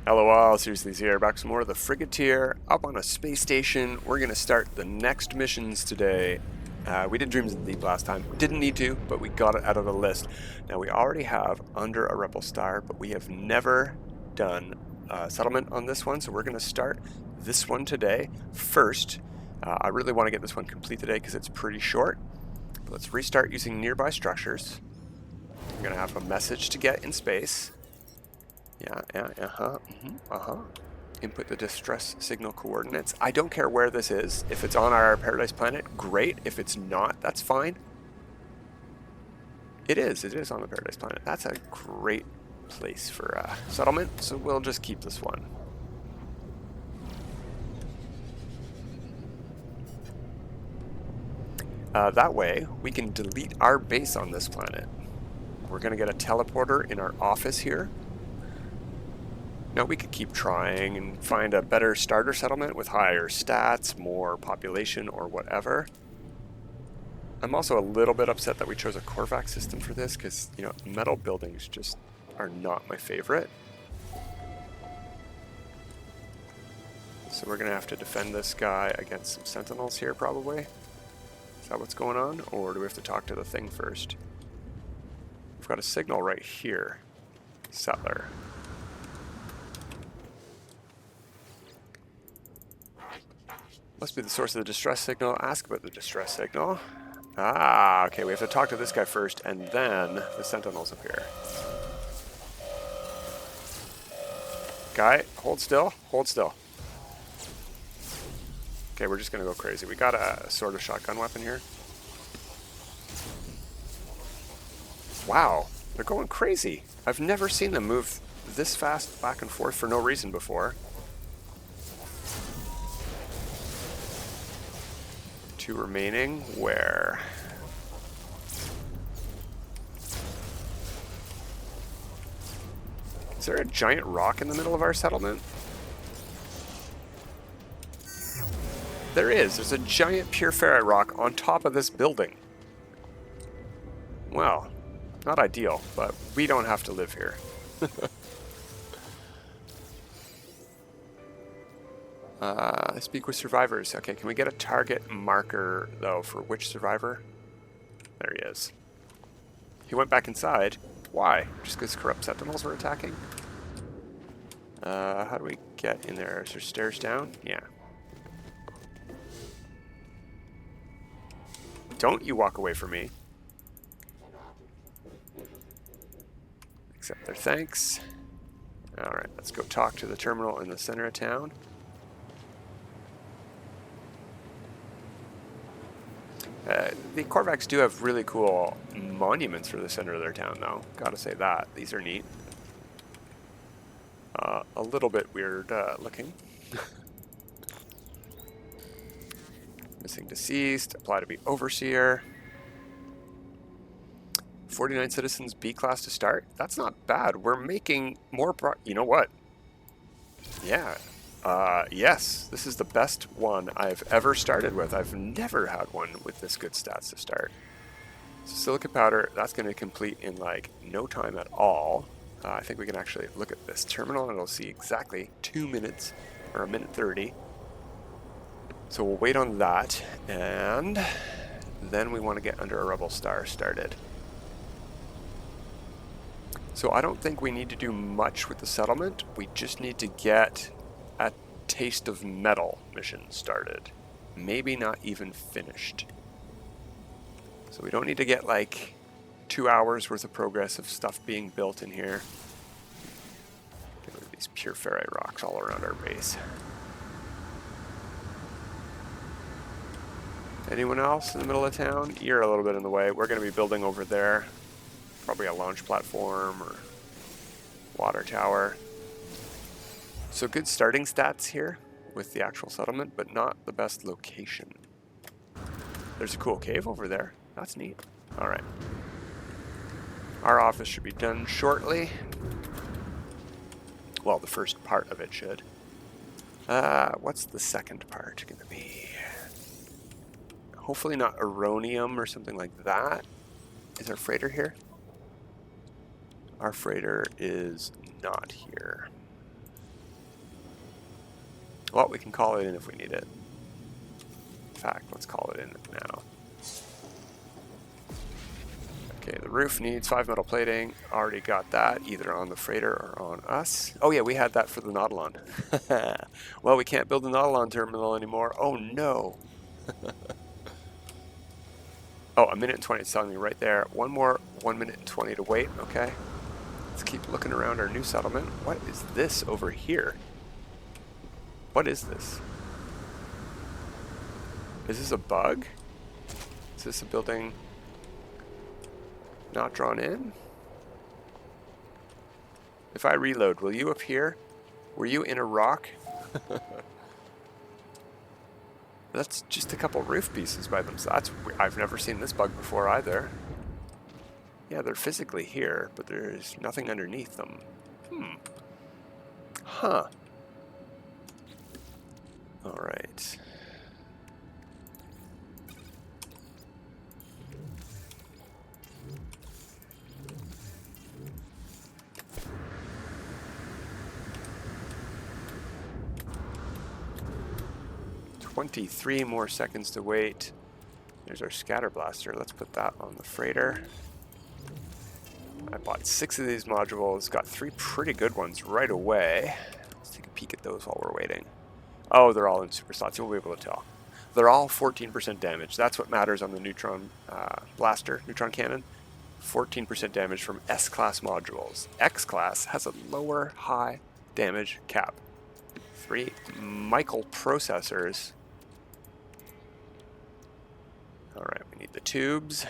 LOL, seriously, here, back with some more of the Frigateer, up on a space station. We're going to start the next missions today. We did Dreams of the Deep last time. Didn't need to, but we got it out of the list. Now, we already have Under a Rebel Star, but we have never done settlement on this one, so we're going to start this one today. First, I really want to get this one complete today because it's pretty short. But let's restart using nearby structures. We're going to have a message to get in space. Input the distress signal coordinates. I don't care where this is. If it's on our paradise planet, great. If it's not, that's fine. It is on the paradise planet. That's a great place for settlement, so we'll just keep this one. That way, we can delete our base on this planet. We're going to get a teleporter in our office here. Now we could keep trying and find a better starter settlement with higher stats, more population, or whatever. I'm also a little bit upset that we chose a Korvax system for this because, you know, metal buildings just are not my favorite. So we're going to have to defend this guy against some sentinels here probably. Is that what's going on? Or do we have to talk to the thing first? We've got a signal right here. Settler. Must be the source of the distress signal. Ask about the distress signal. Ah, okay, we have to talk to this guy first, and then the sentinels appear. Guy, hold still, hold still. Okay, we're just gonna go crazy. We got a sort of shotgun weapon here. Wow, they're going crazy. I've never seen them move this fast back and forth for no reason before. Two remaining. Where? Is there a giant rock in the middle of our settlement? There is. There's a giant pure ferrite rock on top of this building. Well, not ideal, but we don't have to live here. Speak with survivors. Okay, can we get a target marker, though, for which survivor? There he is. He went back inside. Why? Just because corrupt sentinels were attacking? How do we get in there? Is there stairs down? Yeah. Don't you walk away from me. Accept their thanks. Alright, let's go talk to the terminal in the center of town. The Korvax do have really cool monuments for the center of their town, though. Gotta say that. These are neat. A little bit weird looking. Missing deceased. Apply to be overseer. 49 citizens, B class to start. That's not bad. We're making more you know what? Yeah. Yes, this is the best one I've ever started with. I've never had one with this good stats to start. So silicon powder, that's going to complete in like no time at all. I think we can actually look at this terminal and it'll see exactly 2 minutes or a minute 30. So we'll wait on that, and then we want to get Under a Rebel Star started. So I don't think we need to do much with the settlement. We just need to get a Taste of Metal mission started. Maybe not even finished. So we don't need to get like 2 hours worth of progress of stuff being built in here. Get rid of these pure ferrite rocks all around our base. Anyone else in the middle of town? You're a little bit in the way. We're going to be building over there. Probably a launch platform or water tower. So good starting stats here with the actual settlement, but not the best location. There's a cool cave over there. That's neat. All right. Our office should be done shortly. Well, the first part of it should. What's the second part going to be? Hopefully not Aronium or something like that. Is our freighter here? Our freighter is not here. Well, we can call it in if we need it. In fact, let's call it in now. Okay, the roof needs 5 metal plating. Already got that, either on the freighter or on us. Oh yeah, we had that for the Nautilon. Well, we can't build the Nautilon terminal anymore. Oh no. Oh, a minute and 20, it's telling me right there. One more 1 minute and 20 to wait, okay. Let's keep looking around our new settlement. What is this over here? What is this? Is this a bug? Is this a building not drawn in? If I reload, will you appear? Were you in a rock? That's just a couple roof pieces by themselves. I've never seen this bug before either. Yeah, they're physically here, but there's nothing underneath them. Huh. Alright. "23 more seconds to wait." There's our scatter blaster. Let's put that on the freighter. I bought 6 of these modules, got 3 pretty good ones right away. Let's take a peek at those while we're waiting. Oh, they're all in super slots. You'll be able to tell. They're all 14% damage. That's what matters on the neutron blaster, neutron cannon. 14% damage from S-class modules. X-class has a lower high damage cap. 3 microprocessors. Alright, we need the tubes.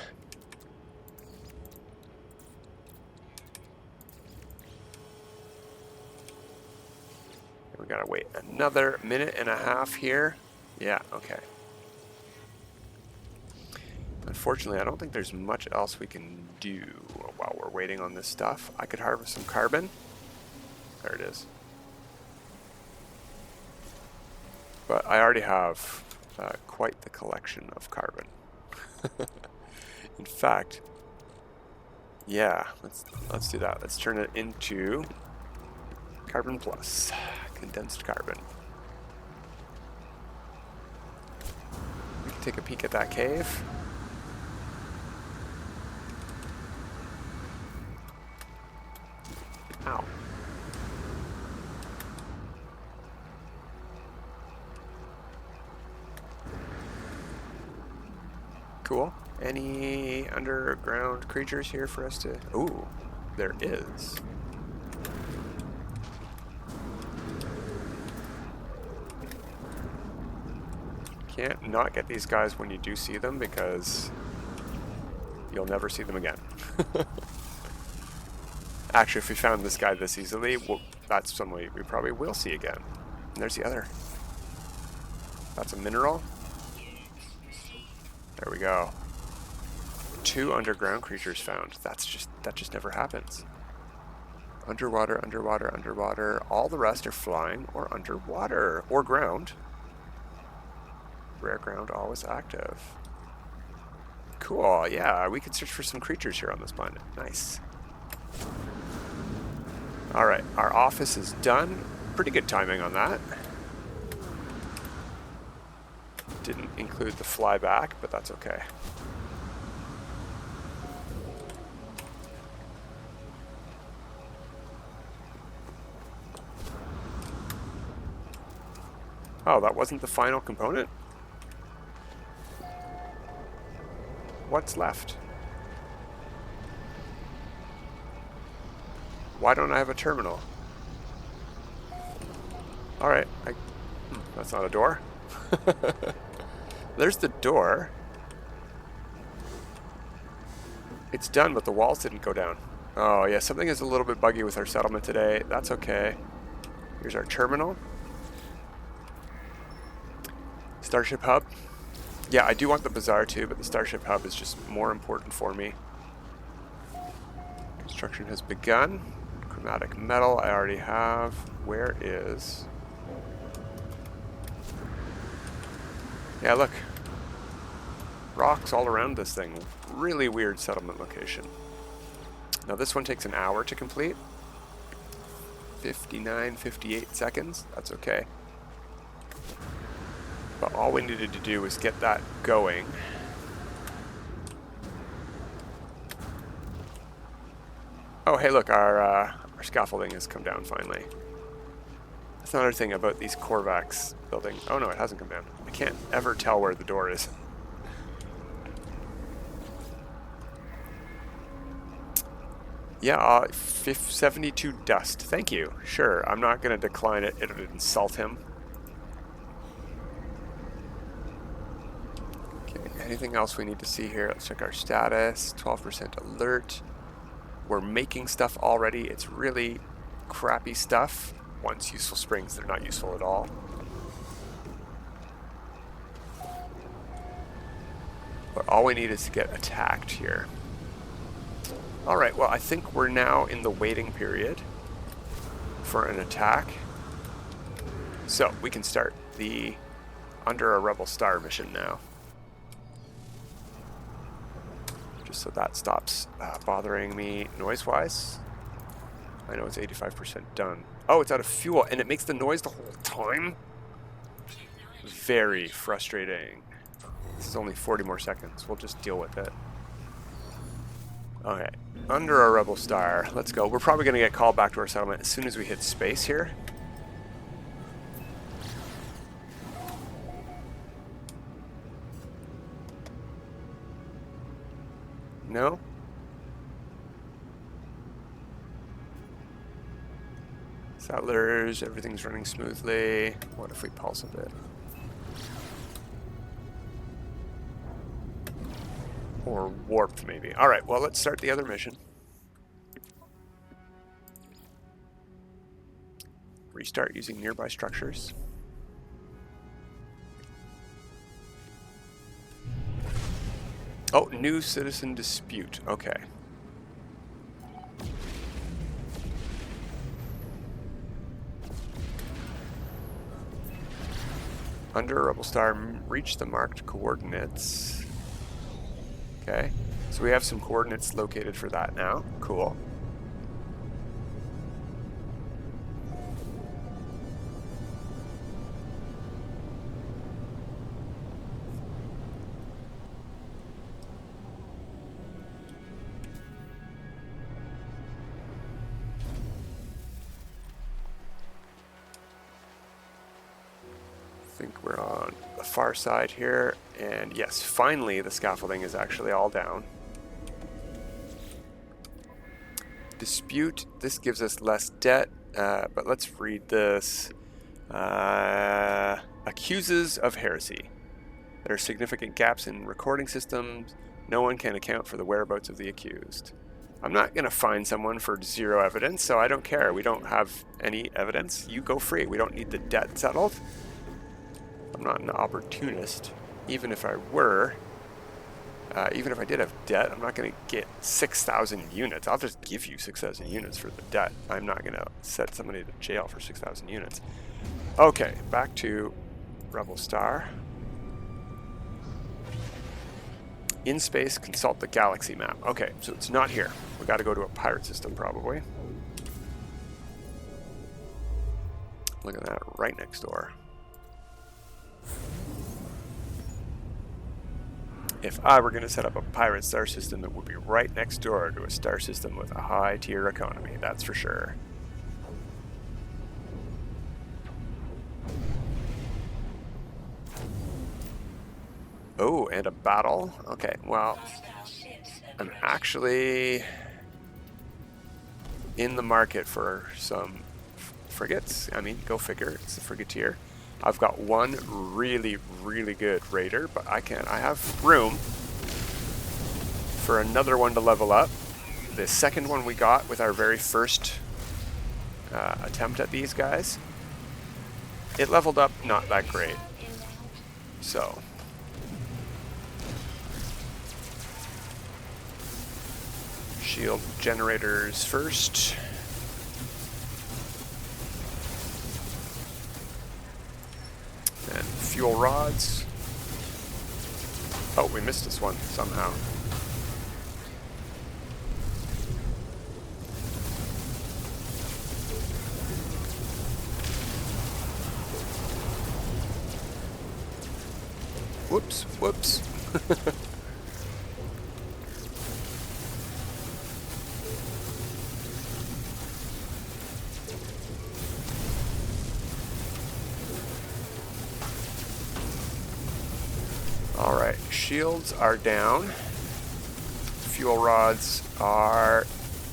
We gotta wait another minute and a half here. Yeah, okay. Unfortunately, I don't think there's much else we can do while we're waiting on this stuff. I could harvest some carbon. There it is. But I already have quite the collection of carbon. In fact, yeah, let's do that. Let's turn it into carbon plus, condensed carbon. We can take a peek at that cave. Ow. Cool. Any underground creatures here for us to... Ooh, there is. Can't not get these guys when you do see them, because you'll never see them again. Actually, if we found this guy this easily, well, that's someone we probably will see again. And there's the other. That's a mineral. There we go. 2 underground creatures found. That just never happens. Underwater, underwater, underwater. All the rest are flying or underwater or ground. Rare ground always active. Cool, yeah, we could search for some creatures here on this planet. Nice. Alright, our office is done. Pretty good timing on that. Didn't include the flyback, but that's okay. Oh, that wasn't the final component? What's left? Why don't I have a terminal? Alright, that's not a door. There's the door. It's done, but the walls didn't go down. Oh yeah, something is a little bit buggy with our settlement today. That's okay. Here's our terminal. Starship hub. Yeah, I do want the bazaar too, but the Starship hub is just more important for me. Construction has begun. Chromatic metal I already have. Where is... Yeah, look. Rocks all around this thing. Really weird settlement location. Now this one takes an hour to complete. 59, 58 seconds. That's okay. But all we needed to do was get that going. Oh, hey, look, our scaffolding has come down finally. That's another thing about these Korvax building. Oh no, it hasn't come down. I can't ever tell where the door is. Yeah, 72 dust. Thank you. Sure, I'm not going to decline it. It would insult him. Okay, anything else we need to see here? Let's check our status. 12% alert. We're making stuff already. It's really crappy stuff. Once useful springs, they're not useful at all. But all we need is to get attacked here. Alright, well, I think we're now in the waiting period for an attack. So, we can start the Under a Rebel Star mission now. Just so that stops bothering me noise-wise. I know it's 85% done. Oh, it's out of fuel, and it makes the noise the whole time? Very frustrating. This is only 40 more seconds. We'll just deal with it. Okay, Under a Rebel Star. Let's go. We're probably going to get called back to our settlement as soon as we hit space here. No? Settlers, everything's running smoothly. What if we pulse a bit? Or warped, maybe. Alright, well, let's start the other mission. Restart using nearby structures. Oh, new citizen dispute. Okay. Under a Rebel Star, reach the marked coordinates. Okay, so we have some coordinates located for that now. Cool. I think we're on the far side here, and yes, finally the scaffolding is actually all down. Dispute, this gives us less debt, but let's read this. Accuses of heresy. There are significant gaps in recording systems. No one can account for the whereabouts of the accused. I'm not going to find someone for zero evidence, so I don't care. We don't have any evidence. You go free. We don't need the debt settled. I'm not an opportunist. Even if I were, even if I did have debt, I'm not going to get 6,000 units. I'll just give you 6,000 units for the debt. I'm not going to set somebody to jail for 6,000 units. Okay, back to Rebel Star. In space, consult the galaxy map. Okay, so it's not here. We got to go to a pirate system probably. Look at that, right next door. If I were going to set up a pirate star system, it would be right next door to a star system with a high tier economy, that's for sure. Oh, and a battle? Okay, well, I'm actually in the market for some frigates. I mean, go figure, it's a Frigateer. I've got one really, really good raider, but I have room for another one to level up. The second one we got with our very first attempt at these guys, it leveled up not that great. So, shield generators first. And fuel rods. Oh, we missed this one somehow. Whoops, whoops. Alright, shields are down. Fuel rods are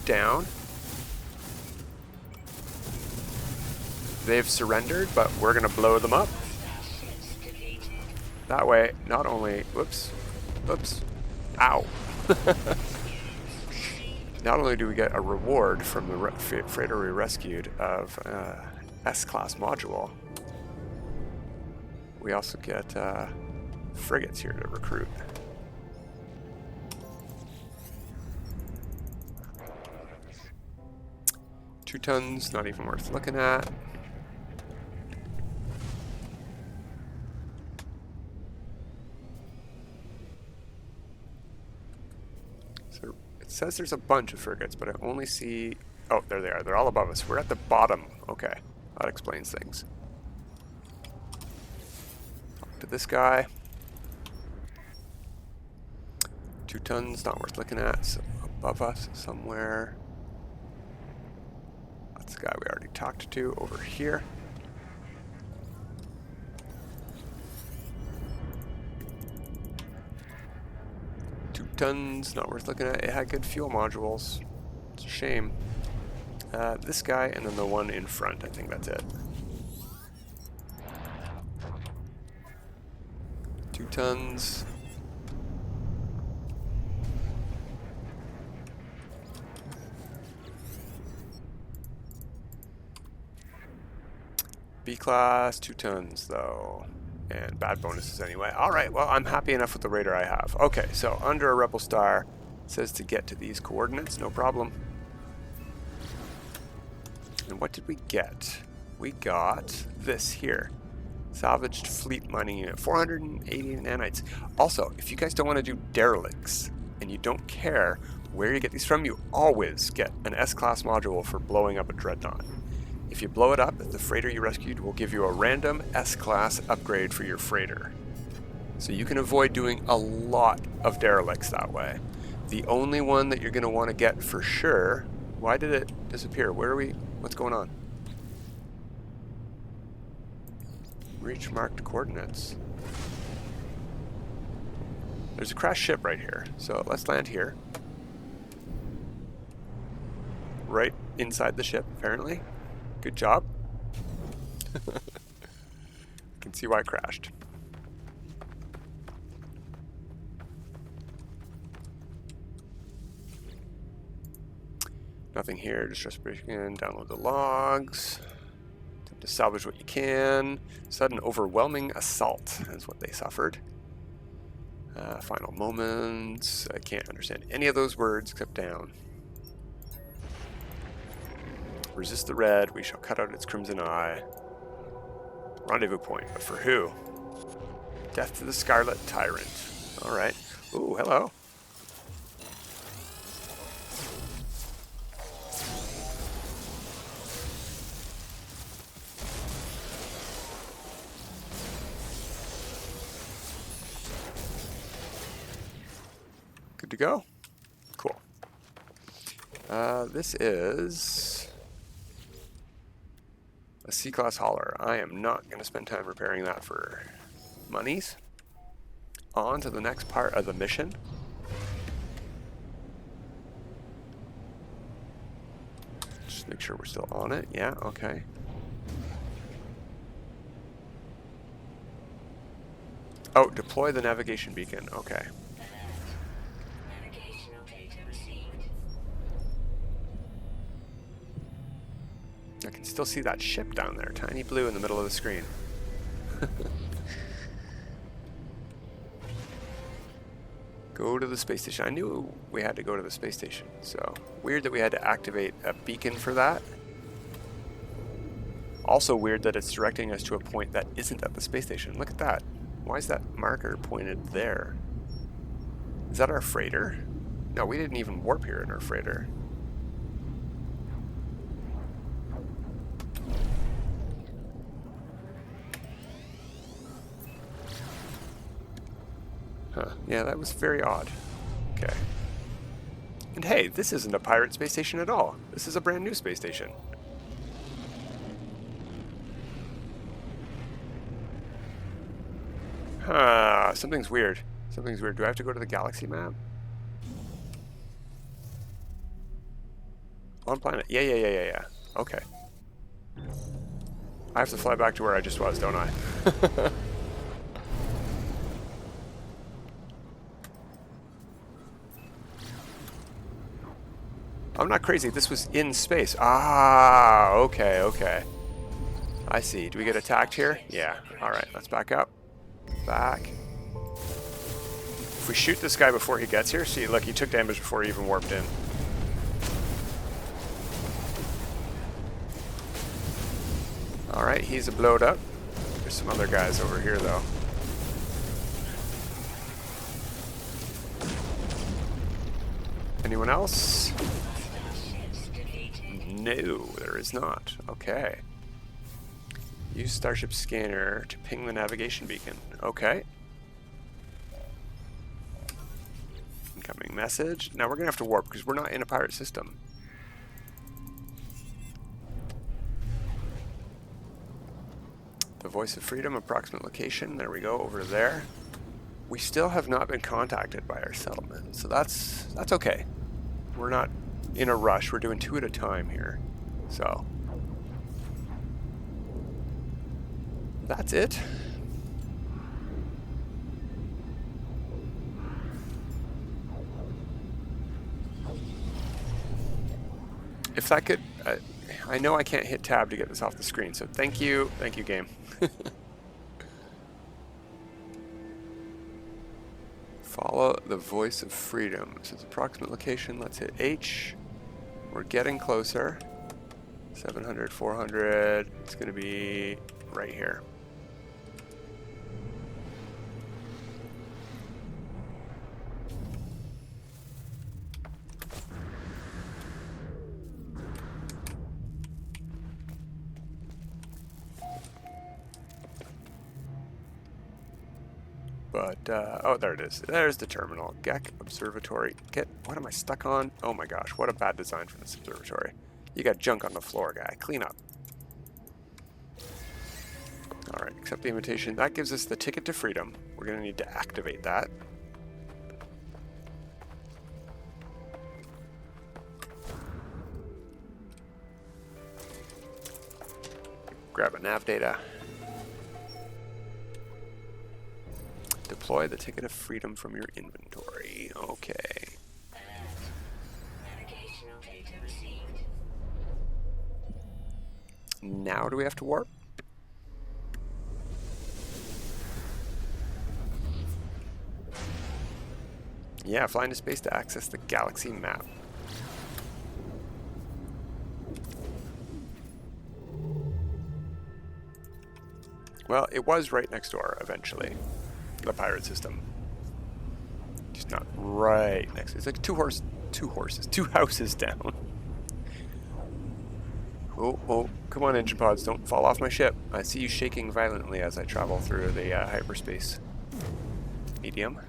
down. They've surrendered, but we're going to blow them up. That way, not only... Whoops. Whoops. Ow. Not only do we get a reward from the freighter we rescued of S-class module, we also get frigates here to recruit. Two tons, not even worth looking at. So it says there's a bunch of frigates, but I only see... Oh, there they are. They're all above us. We're at the bottom. Okay, that explains things. Talk to this guy. 2 tons, not worth looking at. So above us somewhere. That's the guy we already talked to over here. Tons, not worth looking at. It had good fuel modules. It's a shame. This guy and then the one in front. I think that's it. 2 tons. B-class, 2 tons though. And bad bonuses anyway. Alright, well, I'm happy enough with the radar I have. Okay, so under a Rebel Star, it says to get to these coordinates, no problem. And what did we get? We got this here. Salvaged fleet mining unit, 480 nanites. Also, if you guys don't want to do derelicts, and you don't care where you get these from, you always get an S-class module for blowing up a dreadnought. If you blow it up, the freighter you rescued will give you a random S-class upgrade for your freighter. So you can avoid doing a lot of derelicts that way. The only one that you're going to want to get for sure... Why did it disappear? Where are we? What's going on? Reach marked coordinates. There's a crashed ship right here. So let's land here. Right inside the ship, apparently. Good job. Can see why it crashed. Nothing here, just respiration. Download the logs. Attempt to salvage what you can. Sudden overwhelming assault is what they suffered. Final moments. I can't understand any of those words except down. Resist the red, we shall cut out its crimson eye. Rendezvous point, but for who? Death to the Scarlet Tyrant. Alright. Ooh, hello. Good to go? Cool. This is... a C-class hauler. I am not going to spend time repairing that for monies. On to the next part of the mission. Just make sure we're still on it. Yeah, okay. Oh, deploy the navigation beacon. Okay. I can still see that ship down there, tiny blue in the middle of the screen. Go to the space station. I knew we had to go to the space station, so weird that we had to activate a beacon for that. Also weird that it's directing us to a point that isn't at the space station. Look at that. Why is that marker pointed there? Is that our freighter? No, we didn't even warp here in our freighter. Huh. Yeah, that was very odd. Okay. And hey, this isn't a pirate space station at all. This is a brand new space station. Huh. Something's weird. Something's weird. Do I have to go to the galaxy map? On planet. Yeah. Okay. I have to fly back to where I just was, don't I? I'm not crazy. This was in space. Ah, okay. I see. Do we get attacked here? Yeah. Alright, let's back up. Back. If we shoot this guy before he gets here, see, look, he took damage before he even warped in. Alright, he's a blowed up. There's some other guys over here, though. Anyone else? No, there is not. Okay. Use starship scanner to ping the navigation beacon. Okay. Incoming message. Now we're going to have to warp because we're not in a pirate system. The Voice of Freedom, approximate location. There we go, over there. We still have not been contacted by our settlement, so that's okay. We're not in a rush. We're doing 2 at a time here. So that's it. If that could, I know I can't hit tab to get this off the screen, so thank you game. Follow the Voice of Freedom. This is approximate location. Let's hit H. We're getting closer. 700, 400. It's going to be right here. But, oh, there it is. There's the terminal. Gek Observatory. What am I stuck on? Oh my gosh, what a bad design for this observatory. You got junk on the floor, guy. Clean up. Alright, accept the invitation. That gives us the ticket to freedom. We're going to need to activate that. Grab a nav data. Deploy the ticket of freedom from your inventory. Okay. Navigational data received. Now do we have to warp? Yeah, fly into space to access the galaxy map. Well, it was right next door eventually. The pirate system. Just not right next. It's like two houses down. Oh, come on, engine pods, don't fall off my ship. I see you shaking violently as I travel through the hyperspace medium.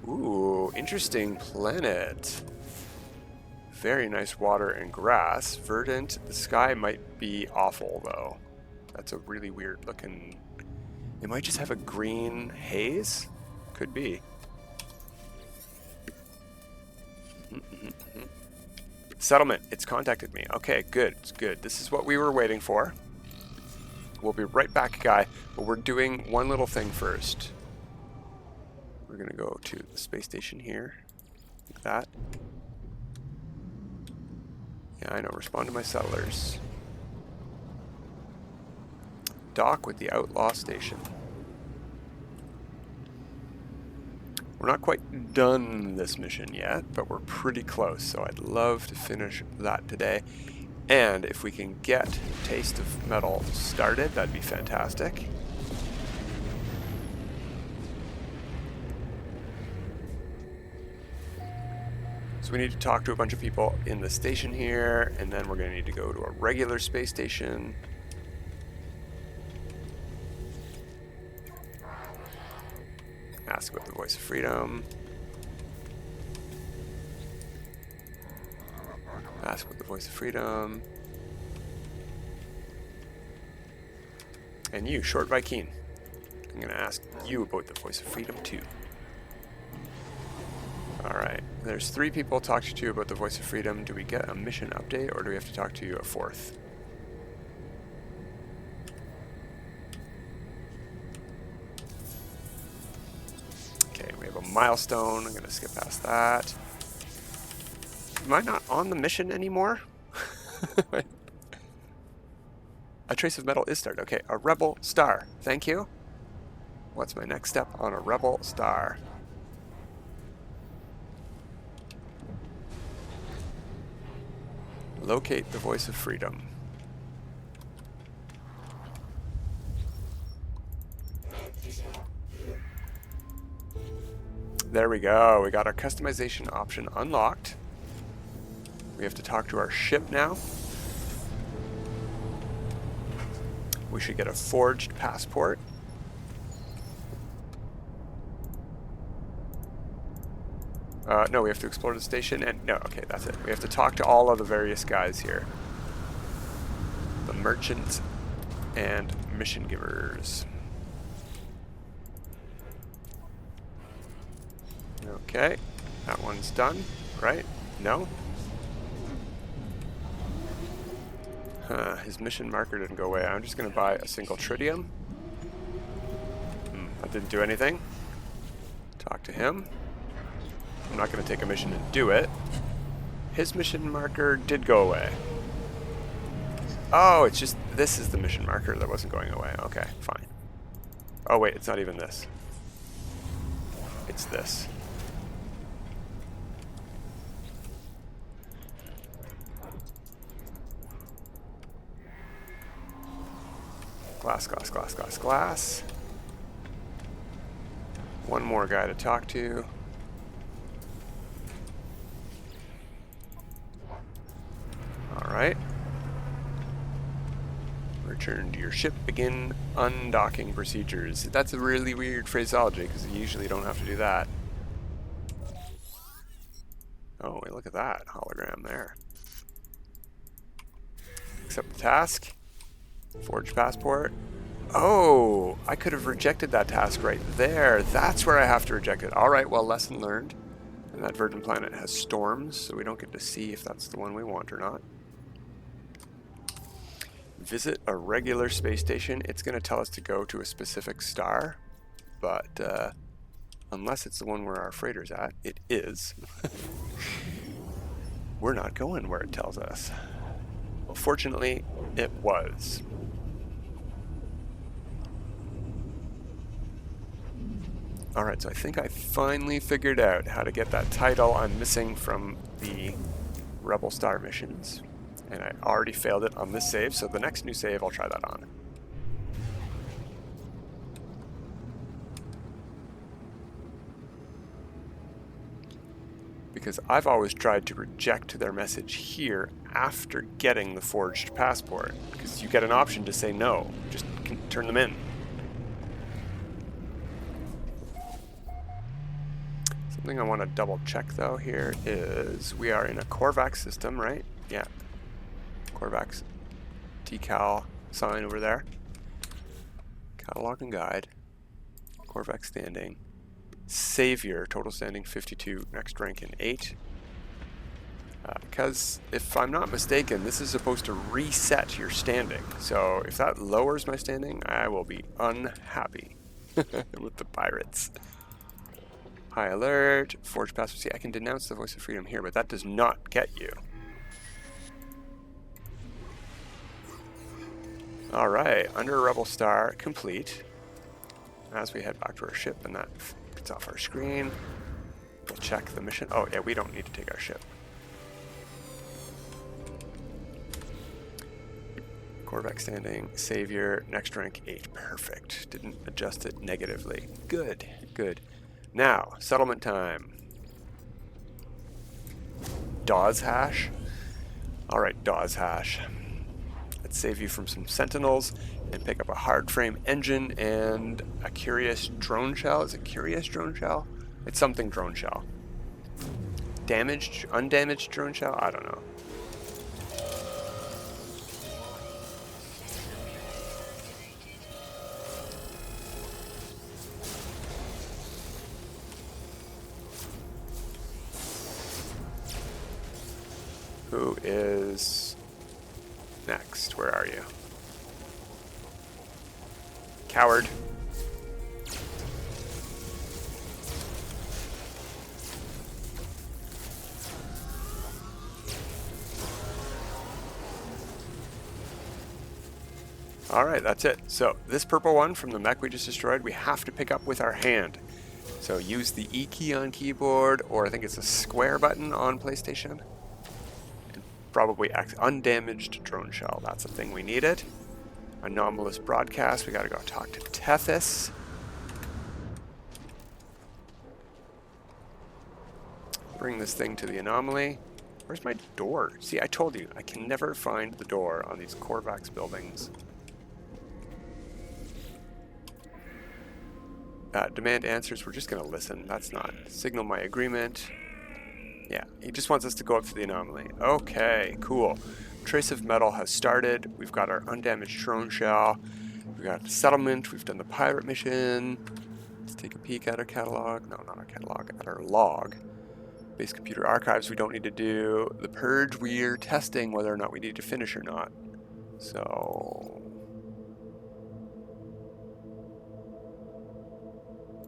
Ooh, interesting planet. Very nice water and grass. Verdant. The sky might be awful, though. That's a really weird looking... It might just have a green haze? Could be. Settlement. It's contacted me. Okay, good. It's good. This is what we were waiting for. We'll be right back, guy. But we're doing one little thing first. We're going to go to the space station here. Like that. Yeah, I know. Respond to my settlers. Dock with the Outlaw Station. We're not quite done this mission yet, but we're pretty close, so I'd love to finish that today. And if we can get Taste of Metal started, that'd be fantastic. So we need to talk to a bunch of people in the station here, and then we're going to need to go to a regular space station. Ask about the voice of freedom. Ask about the voice of freedom. And you, Short Viking. I'm going to ask you about the voice of freedom too. Alright, there's 3 people to talk to you about the voice of freedom. Do we get a mission update or do we have to talk to you a 4th? Okay, we have a milestone. I'm going to skip past that. Am I not on the mission anymore? A trace of metal is started. Okay, a rebel star. Thank you. What's my next step on a rebel star? Locate the voice of freedom. There we go. We got our customization option unlocked. We have to talk to our ship now. We should get a forged passport. No, we have to explore the station and... No, okay, that's it. We have to talk to all of the various guys here. The merchant and mission givers. Okay, that one's done, right? No? His mission marker didn't go away. I'm just going to buy a single tritium. That didn't do anything. Talk to him. I'm not going to take a mission and do it. His mission marker did go away. Oh, it's just... This is the mission marker that wasn't going away. Okay, fine. Oh, wait, it's not even this. It's this. Glass, glass, glass, glass, glass. One more guy to talk to. Alright. Return to your ship. Begin undocking procedures. That's a really weird phraseology because you usually don't have to do that. Oh, look at that hologram there. Accept the task. Forge passport. Oh, I could have rejected that task right there. That's where I have to reject it. Alright, well, lesson learned. And that verdant planet has storms, so we don't get to see if that's the one we want or not. Visit a regular space station. It's going to tell us to go to a specific star, but unless it's the one where our freighter's at, it is. We're not going where it tells us. Well, fortunately, it was. Alright, so I think I finally figured out how to get that title I'm missing from the Rebel Star missions. And I already failed it on this save, so the next new save I'll try that on. Because I've always tried to reject their message here after getting the forged passport. Because you get an option to say no, just turn them in. Something I want to double check though here is we are in a Korvax system, right? Yeah. Korvax decal sign over there. Catalog and guide. Korvax standing. Savior, total standing 52, next rank in 8. Because if I'm not mistaken, this is supposed to reset your standing. So if that lowers my standing, I will be unhappy with the pirates. High alert, forge passport. See, I can denounce the voice of freedom here, but that does not get you. Alright, under Rebel Star, complete. As we head back to our ship, and that gets off our screen, we'll check the mission. Oh, yeah, we don't need to take our ship. Korvax standing, Savior, next rank 8. Perfect. Didn't adjust it negatively. Good, good. Now, settlement time. Dawes hash. Alright, Dawes hash. Let's save you from some sentinels and pick up a hard frame engine and a curious drone shell. Is it curious drone shell? It's something drone shell. Damaged, undamaged drone shell? I don't know. Who is next? Where are you? Coward. Alright, that's it. So this purple one from the mech we just destroyed, we have to pick up with our hand. So use the E key on keyboard, or I think it's a square button on PlayStation. And probably undamaged drone shell. That's the thing we needed. Anomalous broadcast. We gotta go talk to Tethys. Bring this thing to the anomaly. Where's my door? See, I told you, I can never find the door on these Korvax buildings. Demand answers, we're just going to listen. That's not. Signal my agreement. Yeah, he just wants us to go up to the anomaly. Okay, cool. Trace of metal has started. We've got our undamaged drone shell. We've got the settlement. We've done the pirate mission. Let's take a peek at our catalog. No, not our catalog, at our log. Base computer archives we don't need to do. The purge we're testing whether or not we need to finish or not. So...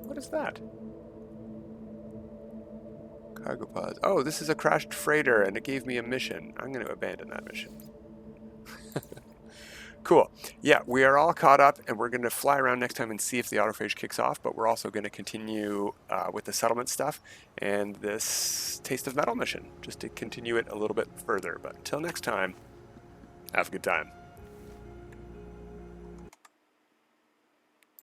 what is that? Cargo pods. Oh, this is a crashed freighter and it gave me a mission. I'm going to abandon that mission. Cool. Yeah, we are all caught up and we're going to fly around next time and see if the autophage kicks off, but we're also going to continue with the settlement stuff and this Taste of Metal mission, just to continue it a little bit further. But until next time, have a good time.